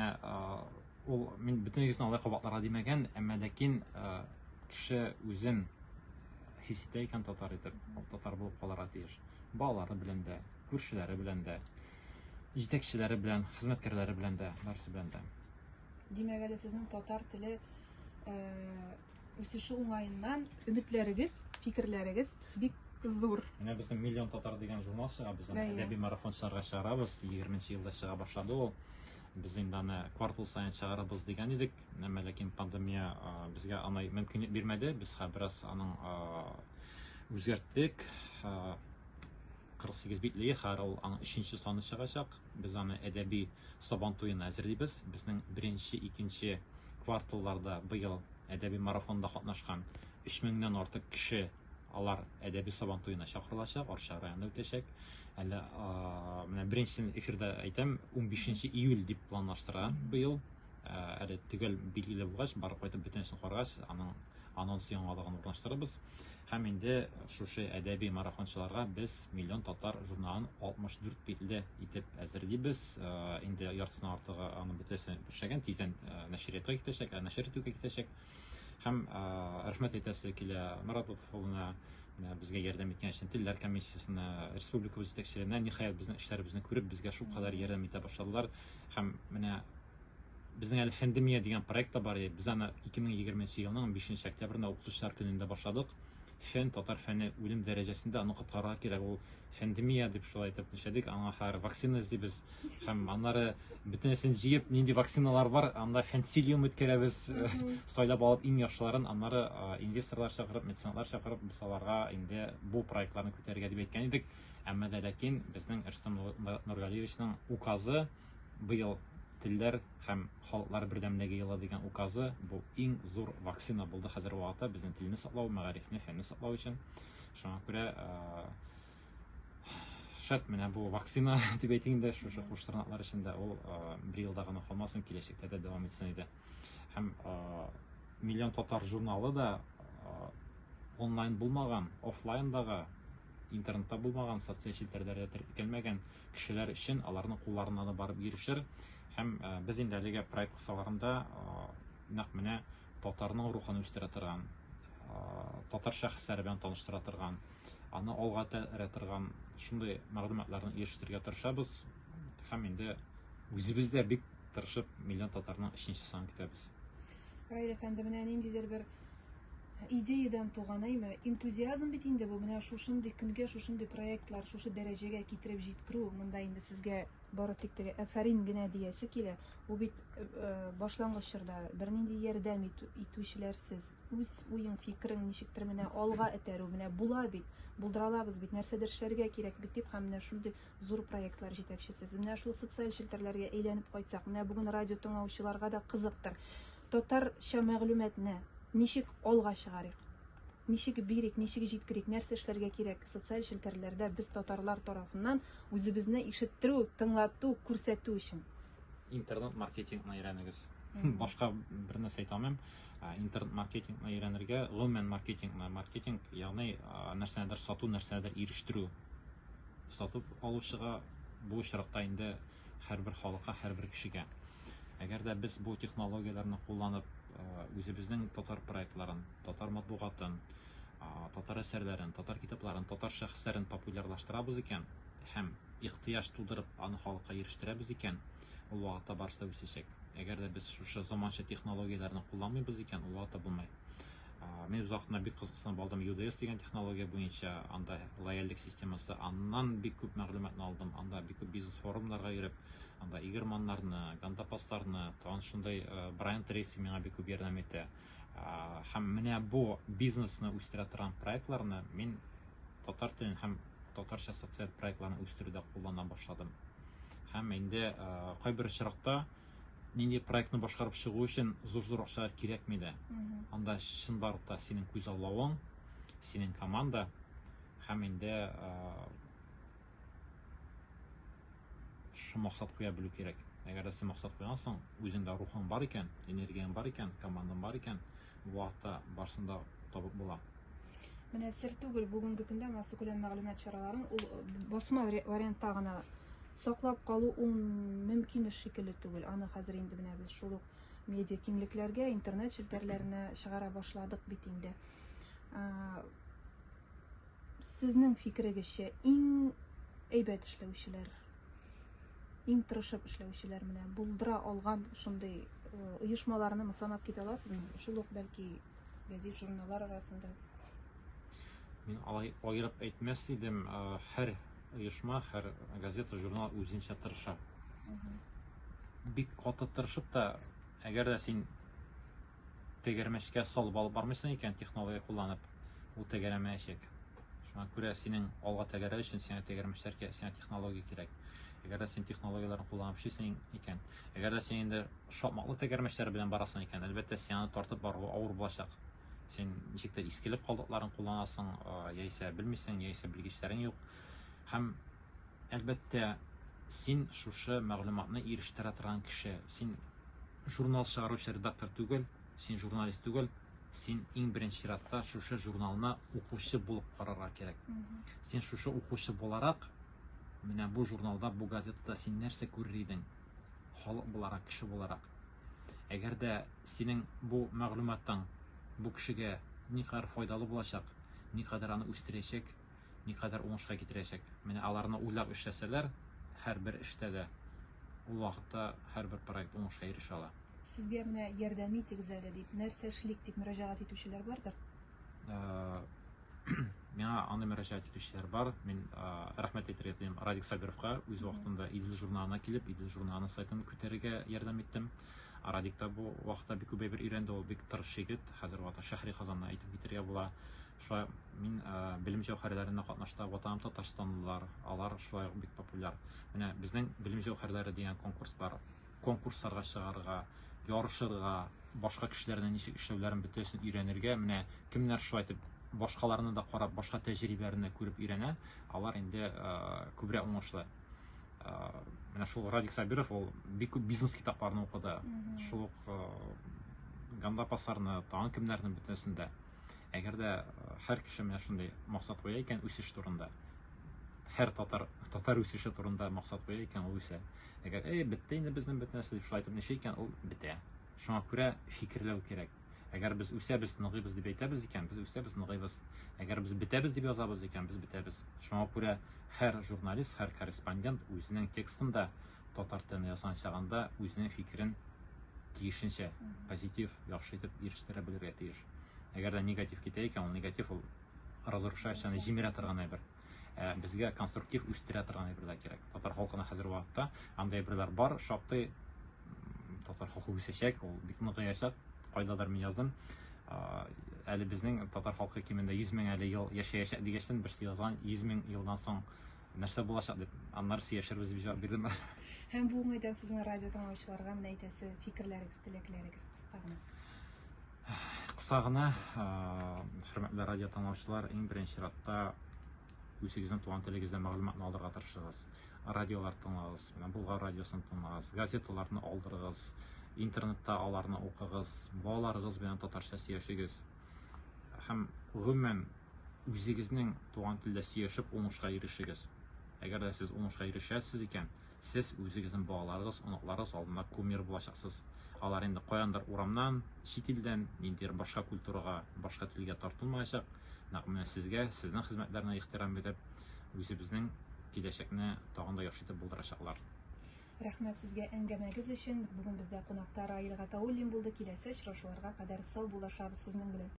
менә ул мин бөтенлегесен алай кабатларга димәгән, әмма ләкин кеше үзен хис итә икән татар итеп, татар булып калырга тиеш. Балалары белән дә, күршеләре белән дә, җитәкчеләре белән, хезмәткәрләре белән дә, барысы белән дә. Димәк әле сезнең татар теле үсеше уңаеннан өметләрегез, фикерләрегез бик зур. Менә безнең Миллион татар дигән журнал чыга, без әдәби марафончыларга чыгарабыз, 20-нче елда чыга башлады ул. Без инде аны квартал сайын чыгарабыз дигән идек, әмма ләкин пандемия безгә аны мөмкинлек бирмәде. Без хәбәрс аның үзгәрттек. 48 битлеге һәр ул аның 3нче саны чыгачак. Без аны әдәби Сабан туена әзерлибез. Безнең 1нче, 2нче кварталларда быел әдәби марафонда катнашкан 3000-нән артык кеше алар әдәби Сабан туена чакырылачак, Арча районында үтәчәк. Әле менә беренче эфирда әйтәм, 15 июль дип планлаштырган быел. Әле төгәл билгеле булгач, барып кайтып бөтенсен карагач, аның анонс яңалыгын урнаштырабыз. Һәм инде шушы әдәби марафончыларга без Миллион татар журналын 64 битле итеп әзерлибез. Инде яртысына артыгы аны бөтенсен эшләгән, тиздән нәшриятка китәчәк, нәшриятка китәчәк. Һәм рәхмәт әйтәсе килә Маратов улына, безгә ярдәм иткән өчен, Телләр комиссиясына, республика җитәкчеләренә, ниһаять безнең эшләребезне күреп, безгә шул кадәр ярдәм итә башладылар. Һәм менә безнең әле Фәндемия дигән проект та бар. Без аны 2020 елның 5 октябрендә укытучылар көнендә башладык. Фән, татар фәне үлем дәрәҗәсендә аны коткарырга кирәк. Ул Фәндемия дип шулай итеп нишәдик, аңа һәр вакцина эзлибез. Һәм аннары бөтенесен җыеп, нинди вакциналар бар, анда фәнсилиум үткәрәбез, сайлап алып иң яхшыларын, аннары инвесторлар чакырып, меценатлар чакырып, без аларга инде бу проектларны күтәрергә дип әйткән идек. Әмма ләкин безнең Рөстәм Нургалиевичның указы быел Телләр һәм халыклар бердәмлеге елы дигән указы бу иң зур вакцина булды хәзер вакытта безнең телне саклау, мәгарифне, фәнне саклау өчен. Шуңа күрә шат менә бу вакцина дип әйтгәндә шушы куштырнаклар эчендә ул бер елда гына калмасын, киләчәктә дә дәвам итсен иде. Һәм Миллион татар журналы да онлайн булмаган, офлайндагы, интернетта булмаган, социаль челтәрләрдә теркәлмәгән кешеләр өчен аларның кулларына да барып ирешер. Һәм без инде әлеге проект кысаларында нәкъ менә татарның рухын үстерә торган, татар шәхесләре белән таныштыра торган, аны алга тәрә торган шундый мәгълүматларны ирештерергә тырышабыз. Һәм инде үзебез дә бик тырышып Миллион татарның 3нче санын көтәбез. Раил әфәнде, менә ниндидер бер идеядан туган әйме, энтузиазм бит инде бу, менә шушындый көнгә, шушындый проектлар, шушы дәрәҗәгә китереп җиткерү, монда инде сезгә бары тик теге әфәрин генә диясе килә. Ул бит башлангыч чорда бернинди ярдәм итүчеләрсез, үз уең, фикерең ничектер менә алга этәрү менә була бит, булдыра алабыз бит, нәрсәдер эшләргә кирәк бит дип, һәм менә шундый зур проектлар җитәкчесез. Менә шул социаль челтәрләргә әйләнеп кайтсак, менә бүген радио тыңлаучыларга да кызыктыр. Татарча мәгълүматны ничек алга чыгарыйк? Ничек бирик, ничек җиткерик, нәрсә эшләргә кирәк? Социаль челтәрләрдә без татарлар тарафыннан үзебезне ишеттерү, тыңлату, күрсәтү өчен. Интернет маркетингны өйрәнегез. Башка бер нәрсә әйтә алмыйм. Интернет маркетингны өйрәнергә, гомумән маркетинг, ягъни нәрсәдер сату, нәрсәдер ирештерү. Сатып алучыга бу очракта инде һәрбер халыкка, һәрбер кешегә. Әгәр дә без бу технологияларны кулланып, үзебезнең татар проектларын, татар матбугатын, татар әсәрләрен, татар китапларын, татар шәхесләрен популярлаштырабыз икән һәм ихтыяҗ тудырып, аны халыкка ирештерәбез икән, ул вакытта барысы да үсәчәк. Әгәр дә без шушы заманча технологияларны кулланмыйбыз икән, ул вакытта булмый. Мен үз вакытында бик кызыксынып алдым UDS дигән технология буенча, анда лояльлек системасы, аннан бик күп мәгълүматны алдым, анда бик күп бизнес форумнарга йөреп, анда игерманнарны, гандапасларны, тагын шундай Брайан Трейси миңа бик күп ярдәм итә. Һәм менә бу бизнесны үстерә торган проектларны мин татар телен һәм татарча социаль проектларны үстерүдә куллана башладым. Һәм инде кайбер очракта нинди проектны башкарып чыгу өчен зур акчалар кирәкми дә. Анда чынбарлыкта синең күз аллавың, синең команда һәм инде шу максат куя белү кирәк. Әгәр дә син максат куйгансың, үзеңдә рухың бар икән, энергияң бар икән, командаң бар икән, бу вакытта барсында табып була. Менә сер түгел, бүгенге көндә массакүләм мәгълүмат чараларын ул басма вариантта гына саклап калу ул мөмкин эш шикелле түгел. Аны хәзер инде менә без шул ук медиа киңлекләргә, интернет челтәрләренә чыгара башладык бит инде. Сезнең фикерегезчә, иң әйбәт эшләүчеләр, иң тырышып эшләүчеләр менә булдыра алган шундый оешмаларны санап китә аласызмы? Шул ук бәлки гәзит, журналлар арасында. Мин алай аерып әйтмәс идем, һәр оешма, һәр газета, журнал үзенчә тырыша. Бик каты тырышып та, әгәр дә син тегәрмәчкә салып алып бармыйсың икән технология кулланып, ул тегәрәмәячәк. Шуңа күрә синең алга тегәрә өчен сиңа тегәрмәчләргә, сиңа технология кирәк. Әгәр дә син технологияләрне кулланып эшлисең икән, әгәр дә син инде шапмаклы тегәрмәчләр белән барасың икән, әлбәттә сиңа тартып баруы авыр булачак. Син ничек тә искелек калдыкларын кулланасың, яисә белмисең, яисә белгечләрең юк. Һәм әлбәттә син шушы мәгълүматны ирештерә торган кеше. Син журнал чыгаручы редактор түгел, син журналист түгел, син иң беренче чиратта шушы журналны укучы булып карарга кирәк. Син шушы укучы буларак, менә бу журналда, бу газетада син нәрсә күрер идең? Халык буларак, кеше буларак. Әгәр дә синең бу мәгълүматың бу кешегә никадәр файдалы булачак, никадәр аны үстерәчәк, никадәр уңышка китерәчәк. Менә аларны уйлап эшләсәләр, һәрбер эштә дә ул вакытта һәрбер проект уңышка ирешә ала. Сезгә менә ярдәм итегез әле дип, нәрсә эшлик дип мөрәҗәгать итүчеләр бардыр? Миңа аны мөрәҗәгать итүчеләр бар. Мин рәхмәт әйтергә телим Радик Сабировка, үз вакытында Идел журналына килеп, Идел журналының сайтын күтәрергә ярдәм иттем. Радик та бу вакытта бик күп әйбер өйрәнде, ул бик тырыш егет. Хәзер вакытта Шәһри Казанна әйтеп китәргә була. Шулай мин белем җәүһәрләрендә катнашта ватаным Татарстанлылар, алар шулай бик популяр. Менә безнең белем җәүһәрләре дигән конкурс бар. Конкурсларга чыгарга, ярышырга, башка кешеләрнең ничек эшләүләрен бөтенсен өйрәнергә, менә кемнәр шулай итеп башкаларны да карап, башка тәҗрибәләрне күреп өйрәнә, алар инде күбрәк уңышлы. Менә шул Радик Сабиров, ул бик күп бизнес китапларны укыды. Шул Ганда Пасарны, тагын кемнәрнең бөтенсендә. Әгәр дә һәр кеше менә шундый максат куя икән үсеш турында, һәр татар үсеше турында максат куя икән, ул үсә. Әгәр бетте инде безнең бөтен нәрсә дип шулай итеп ничә икән, ул бетә. Шуңа күрә фикерләү кирәк. Әгәр без үсәбез, ныгыйбыз дип әйтәбез икән, без үсәбез, ныгыйбыз. Әгәр без бетәбез дип язабыз икән, без бетәбез. Шуңа күрә һәр журналист, һәр корреспондент үзенең текстында, татар телендә язган чагында үзенең фикерен тиешенчә позитив, яхшы итеп ирештерә белергә тиеш. Әгәр дә негатив китә икән, ул негатив, ул разрушающий, җимерә торган әйбер. Безгә конструктив үстерә торган әйберләр кирәк. Татар халкына хәзер вакытта андай әйберләр бар, шактый татар халкы үсәчәк, ул бик ныгыячак. Кайдадыр мин яздым. Әле безнең татар халкы кимендә 100 мең әле ел яшәячәк дигәчтен берсе язган 100 мең елдан соң нәрсә булачак дип, аннары сөйләшербез дип җавап бирдем. Һәм бу уңайдан сезнең радио тыңлаучыларга менә әйтәсе фикерләрегез, теләкләрегез кыска гына. Кыса гына, хөрмәтле радио тыңлаучылар, иң беренче чиратта үзегезнең туган телегездә мәгълүматны алырга тырышыгыз. Радиолар тыңлагыз, Болгар радиосын тыңлагыз, газеталарны алдырыгыз, интернетта аларны укыгыз, балаларыгыз белән татарча сөйләшегез. Һәм гомумән үзегезнең туган телдә сөйләшеп уңышка ирешегез. Әгәр дә сез уңышка ирешәсез икән, сез үзегезнең балаларыгыз, оныкларыгыз алдында кумир булачаксыз. Алар инде каяндыр урамнан, чит илдән, ниндидер башка культурага, башка телгә тартылмаячак. Нәкъ менә сезгә, сезнең хезмәтләренә ихтирам итеп, үзебезнең киләчәкне тагын да яхшы итеп булдырачаклар. Рәхмәт сезгә әңгәмәгез өчен. Бүген бездә кунакта Раил Гатауллин булды. Киләсе очрашуларга кадәр сау булашабыз сезнең белән.